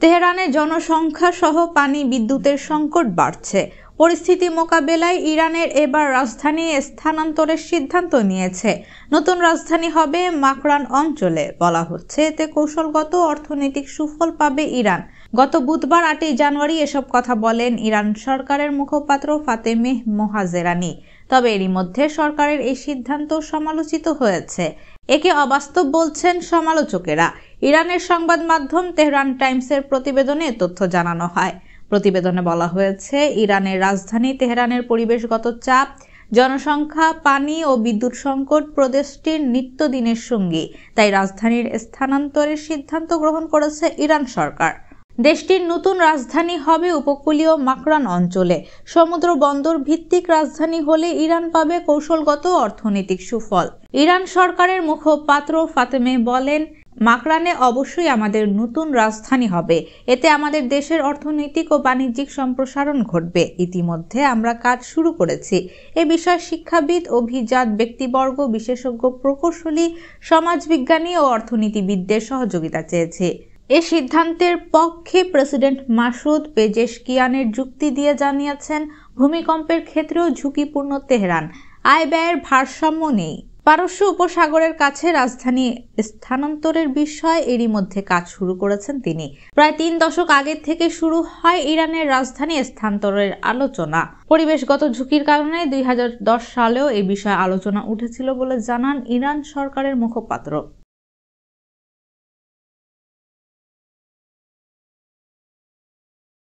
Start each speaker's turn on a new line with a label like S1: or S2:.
S1: তেহরানে জনসংখ্যা সহ পানি বিদ্যুতের সংকট বাড়ছে। পরিস্থিতি মোকাবেলায় ইরানের এবার রাজধানী স্থানান্তরের সিদ্ধান্ত নিয়েছে। নতুন রাজধানী হবে মাকরান অঞ্চলে। বলা হচ্ছে এতে কৌশলগত অর্থনৈতিক সুফল পাবে ইরান। গত বুধবার 8 জানুয়ারি এসব কথা বলেন ইরান সরকারের মুখপাত্র ফাতেমেহ মোহাজেরানি। তবে এরই মধ্যে সরকারের এই সিদ্ধান্ত সমালোচিত হয়েছে। একে অবাস্তব বলছেন সমালোচকেরা। ইরানের সংবাদ মাধ্যম তেহরান টাইমসের প্রতিবেদনে তথ্য জানানো হয়। প্রতিবেদনে বলা হয়েছে, ইরানের রাজধানী তেহরানের পরিবেশগত চাপ, জনসংখ্যা, পানি ও বিদ্যুৎ সংকট প্রদেশটির নিত্যদিনের সঙ্গী। তাই রাজধানীর স্থানান্তরের সিদ্ধান্ত গ্রহণ করেছে ইরান সরকার। দেশটির নতুন রাজধানী হবে উপকূলীয় মাকরান অঞ্চলে। সমুদ্র বন্দর ভিত্তিক রাজধানী হলে ইরান পাবে কৌশলগত অর্থনৈতিক সুফল। ইরান সরকারের মুখপাত্র ফাতেমেহ বলেন, মাকরানে অবশ্যই আমাদের নতুন রাজধানী হবে। এতে আমাদের দেশের অর্থনৈতিক ও বাণিজ্যিক সম্প্রসারণ ঘটবে। ইতিমধ্যে আমরা কাজ শুরু করেছি। এ বিষয়ে শিক্ষাবিদ, অভিজাত ব্যক্তিবর্গ, বিশেষজ্ঞ, প্রকৌশলী, সমাজবিজ্ঞানী ও অর্থনীতিবিদদের সহযোগিতা চেয়েছি। এ সিদ্ধান্তের পক্ষে প্রেসিডেন্ট মাসুদ পেজেশকিয়ানের যুক্তি দিয়ে জানিয়েছেন, ভূমিকম্পের ক্ষেত্রেও ঝুঁকিপূর্ণ তেহরান, আয় ব্যয়ের ভারসাম্য নেই। পারস্য উপসাগরের কাছে রাজধানী স্থানান্তরের বিষয়ে এরই মধ্যে কাজ শুরু করেছেন তিনি। প্রায় 3 দশক আগে থেকে শুরু হয় ইরানের রাজধানী স্থানান্তরের আলোচনা। পরিবেশগত ঝুঁকির কারণে 2010 সালেও এ বিষয়ে আলোচনা উঠেছিল বলে জানান ইরান সরকারের মুখপাত্র।